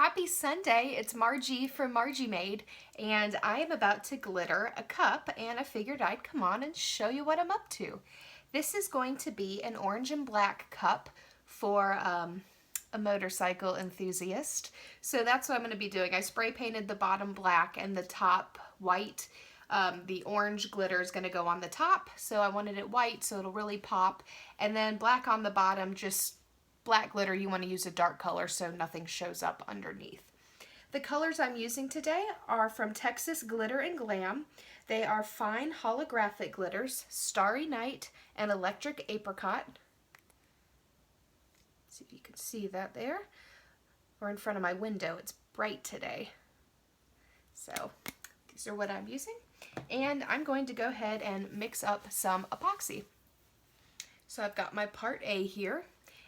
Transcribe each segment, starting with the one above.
Happy Sunday, it's Margie from Margie Made, and I am about to glitter a cup, and I figured I'd come on and show you what I'm up to. This is going to be an orange and black cup for a motorcycle enthusiast. So that's what I'm going to be doing. I spray painted the bottom black and the top white. The orange glitter is going to go on the top, so I wanted it white so it'll really pop, and then black on the bottom, just black glitter. You want to use a dark color so nothing shows up underneath. The colors I'm using today are from Texas Glitter and Glam. They are fine holographic glitters, Starry Night and Electric Apricot. See if you can see that there. Or in front of my window, it's bright today. So these are what I'm using. And I'm going to go ahead and mix up some epoxy. So I've got my part A here.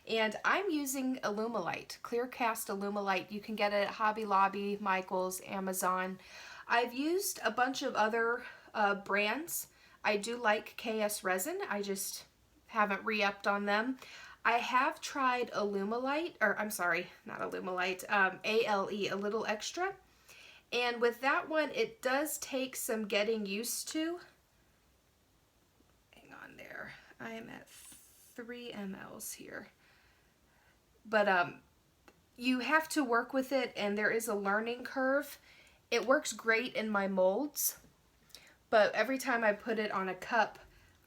And I'm using Alumilite, clear cast Alumilite. You can get it at Hobby Lobby, Michael's, Amazon. I've used a bunch of other brands. I do like KS resin. I just haven't re-upped on them. I have tried Alumilite, or I'm sorry, not Alumilite, ALE, a little extra. And with that one, it does take some getting used to. Hang on there. I am at 3 mLs here. But you have to work with it, and there is a learning curve. It works great in my molds, but every time I put it on a cup,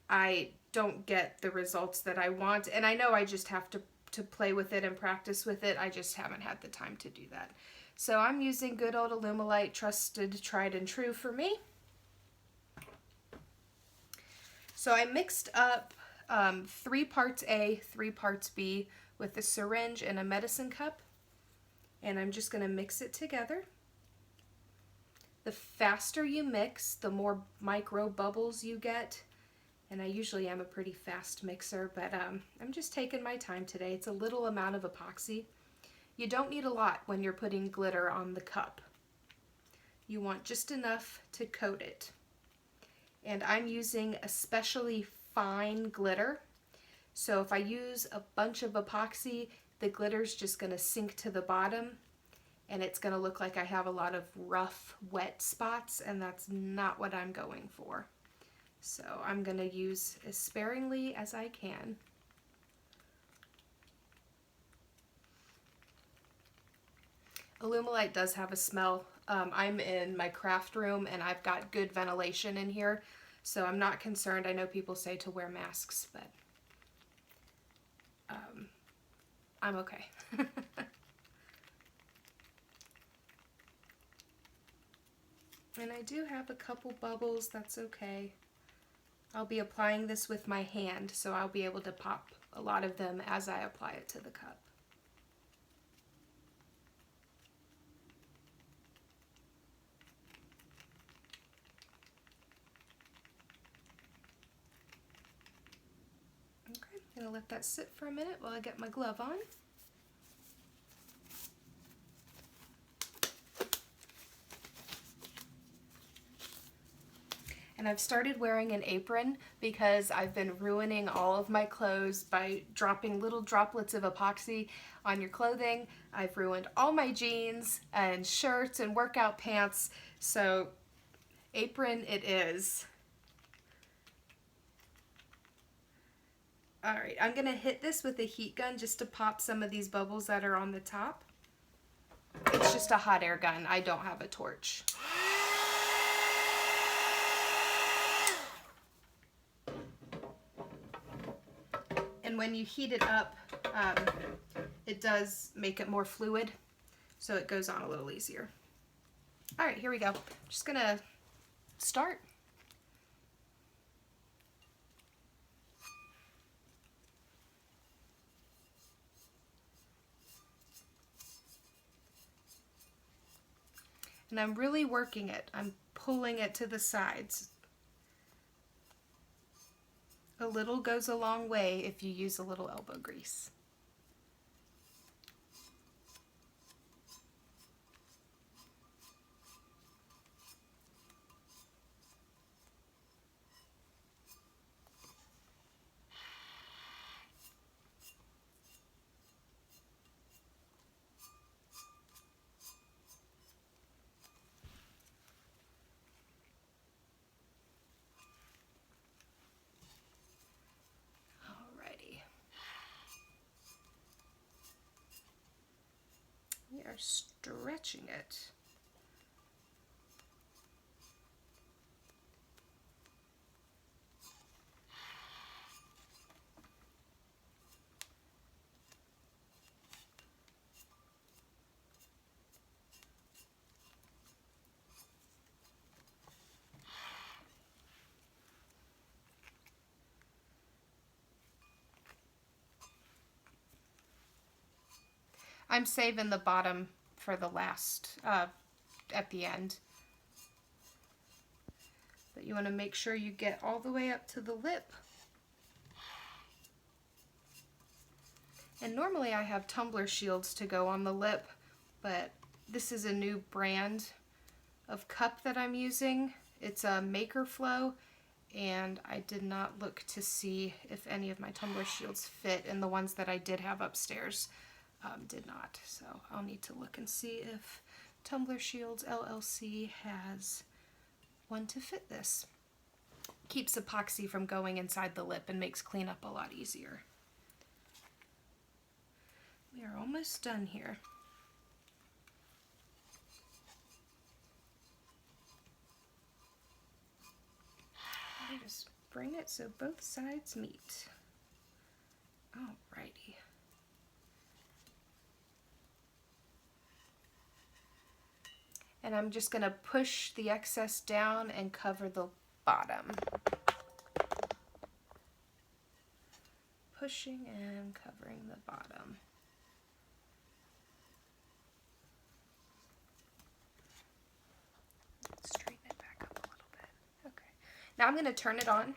I don't get the results that I want. And I know I just have to play with it and practice with it. I just haven't had the time to do that. So I'm using good old Alumilite, trusted, tried and true for me. So I mixed up 3 parts A, 3 parts B, with a syringe and a medicine cup, and I'm just going to mix it together. The faster you mix, the more micro bubbles you get, and I usually am a pretty fast mixer, but I'm just taking my time today. It's a little amount of epoxy. You don't need a lot when you're putting glitter on the cup. You want just enough to coat it. And I'm using especially fine glitter. So if I use a bunch of epoxy, the glitter's just going to sink to the bottom, and it's going to look like I have a lot of rough, wet spots, and that's not what I'm going for. So I'm going to use as sparingly as I can. Alumilite does have a smell. I'm in my craft room, and I've got good ventilation in here, so I'm not concerned. I know people say to wear masks, but I'm okay. And I do have a couple bubbles, that's okay. I'll be applying this with my hand, so I'll be able to pop a lot of them as I apply it to the cup. Okay, I'm gonna let that sit for a minute while I get my glove on. And I've started wearing an apron because I've been ruining all of my clothes by dropping little droplets of epoxy on your clothing. I've ruined all my jeans and shirts and workout pants, so apron it is. Alright, I'm going to hit this with a heat gun just to pop some of these bubbles that are on the top. It's just a hot air gun. I don't have a torch. And when you heat it up, it does make it more fluid, so it goes on a little easier. Alright, here we go. I'm just going to start. And I'm really working it. I'm pulling it to the sides. A little goes a long way if you use a little elbow grease. stretching it. I'm saving the bottom for the last, at the end. But you want to make sure you get all the way up to the lip. And normally I have tumbler shields to go on the lip, but this is a new brand of cup that I'm using. It's a Maker Flow, and I did not look to see if any of my tumbler shields fit, and the ones that I did have upstairs did not. So I'll need to look and see if Tumbler Shields LLC has one to fit this. Keeps epoxy from going inside the lip and makes cleanup a lot easier. We are almost done here. I just bring it so both sides meet. Alrighty. And I'm just going to push the excess down and cover the bottom. Pushing and covering the bottom. Straighten it back up a little bit. Okay. Now I'm going to turn it on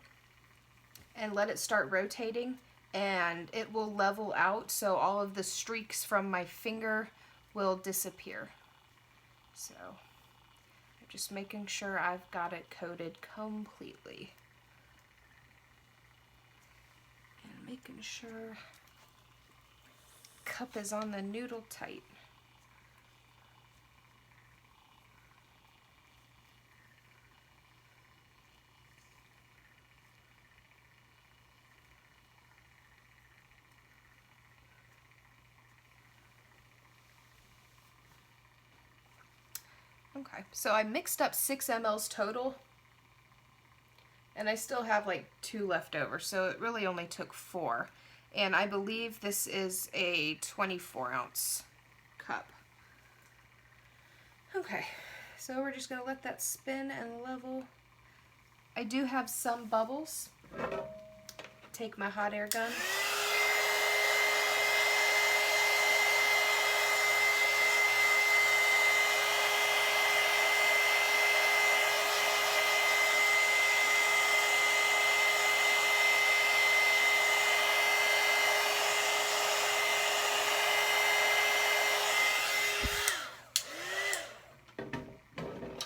and let it start rotating, and it will level out, so all of the streaks from my finger will disappear. So I'm just making sure I've got it coated completely. And making sure cup is on the noodle tight. Okay, so I mixed up 6 mLs total, and I still have like 2 left over, so it really only took 4. And I believe this is a 24-ounce cup. Okay, so we're just going to let that spin and level. I do have some bubbles. Take my hot air gun.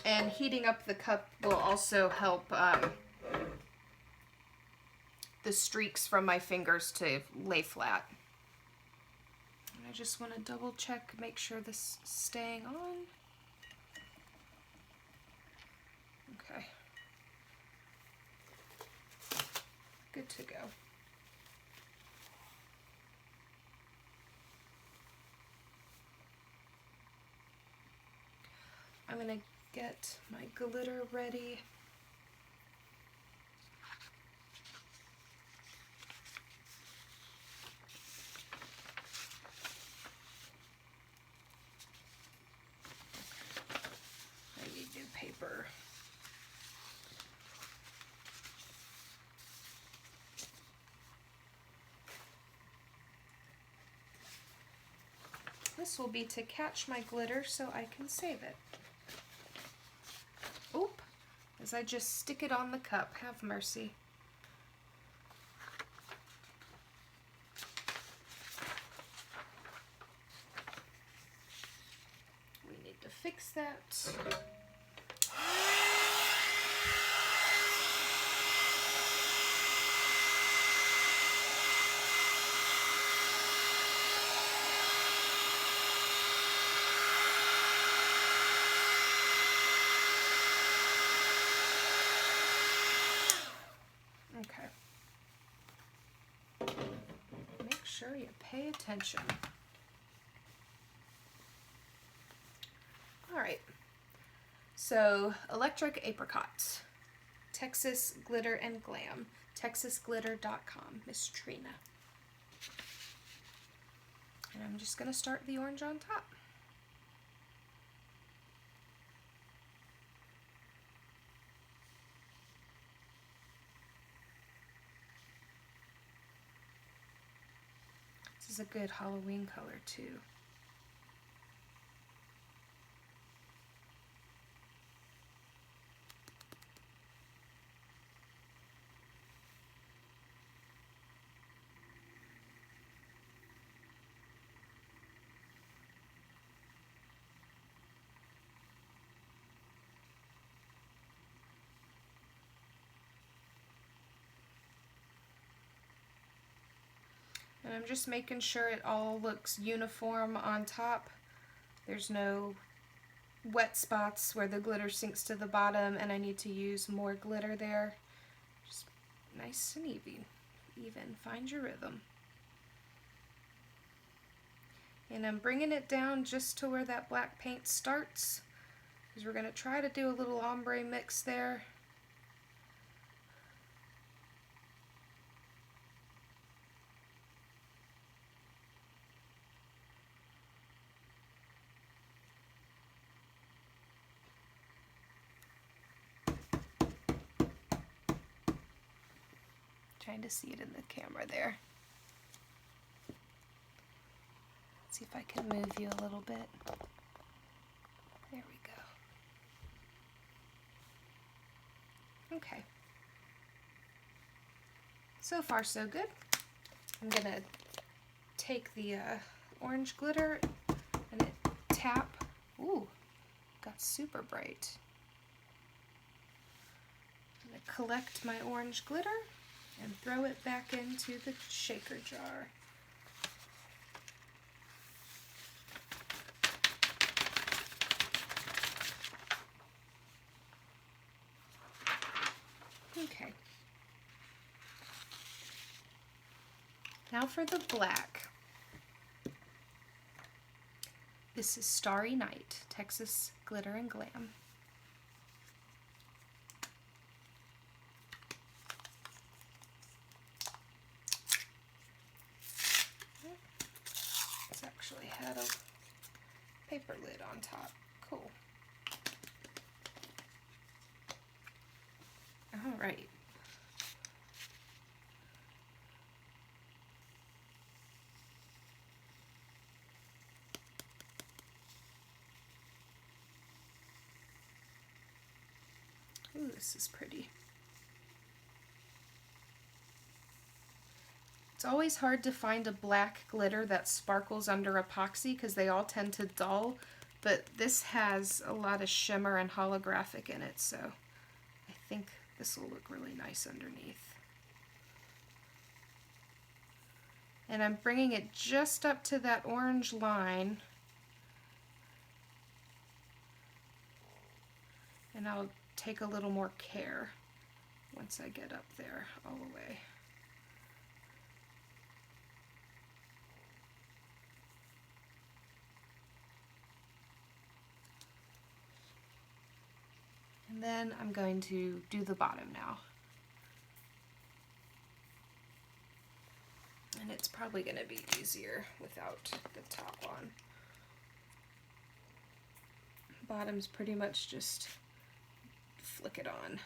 And heating up the cup will also help the streaks from my fingers to lay flat. And I just want to double check, make sure this is staying on. Okay. Good to go. I'm going to get my glitter ready. I need new paper. This will be to catch my glitter so I can save it. Oop, as I just stick it on the cup. Have mercy. We need to fix that. Make sure you pay attention. So, electric apricot, Texas Glitter and Glam, texasglitter.com, Miss Trina. And I'm just going to start the orange on top. This is a good Halloween color too. And I'm just making sure it all looks uniform on top. There's no wet spots where the glitter sinks to the bottom, and I need to use more glitter there. Just nice and even. Find your rhythm. And I'm bringing it down just to where that black paint starts, because we're going to try to do a little ombre mix there. Trying to see it in the camera there. Let's see if I can move you a little bit. There we go. Okay. So far so good. I'm gonna take the orange glitter and tap. Ooh, got super bright. I'm gonna collect my orange glitter and throw it back into the shaker jar. Okay. Now for the black. This is Starry Night, Texas Glitter and Glam. It's actually had a paper lid on top. Cool. All right. Ooh, this is pretty. It's always hard to find a black glitter that sparkles under epoxy because they all tend to dull, but this has a lot of shimmer and holographic in it, so I think this will look really nice underneath. And I'm bringing it just up to that orange line, and I'll take a little more care once I get up there all the way. And then I'm going to do the bottom now. And it's probably going to be easier without the top on. Bottom's pretty much just flick it on.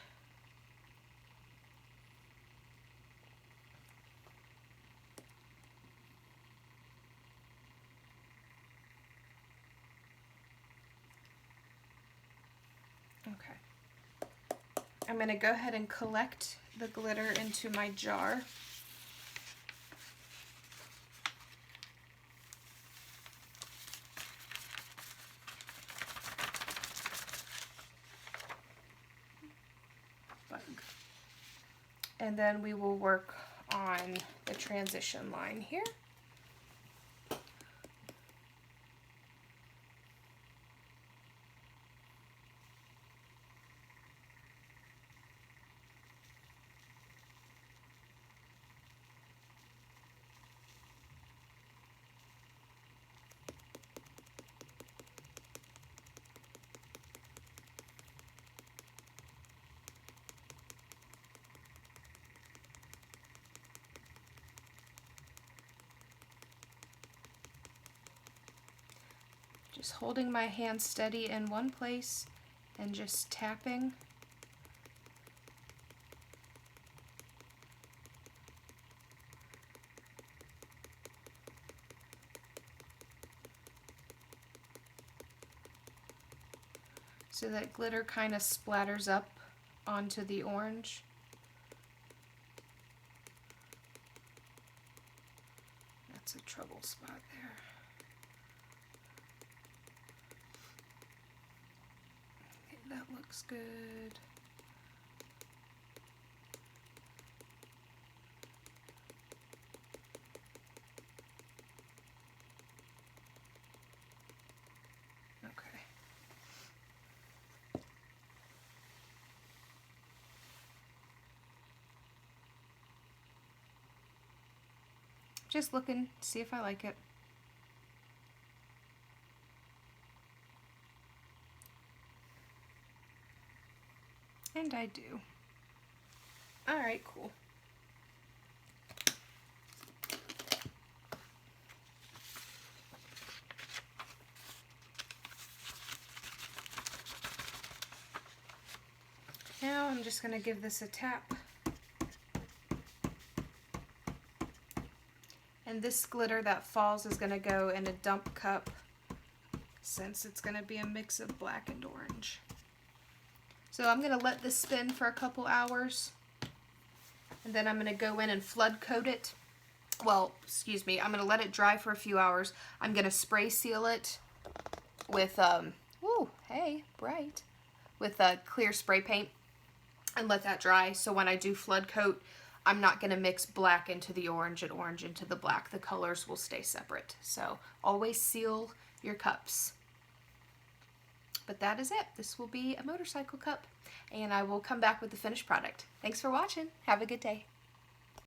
Okay. I'm going to go ahead and collect the glitter into my jar. And then we will work on the transition line here. Just holding my hand steady in one place and just tapping. So that glitter kind of splatters up onto the orange. That's a trouble spot there. Okay, that looks good. Okay. Just looking to see if I like it. And I do. Alright, cool. Now I'm just going to give this a tap. And this glitter that falls is going to go in a dump cup since it's going to be a mix of black and orange. So I'm going to let this spin for a couple hours, and then I'm going to go in and flood coat it. Well, excuse me, I'm going to let it dry for a few hours. I'm going to spray seal it with, woo, hey, bright, with clear spray paint and let that dry. So when I do flood coat, I'm not going to mix black into the orange and orange into the black. The colors will stay separate. So always seal your cups. But that is it. This will be a motorcycle cup, and I will come back with the finished product. Thanks for watching. Have a good day.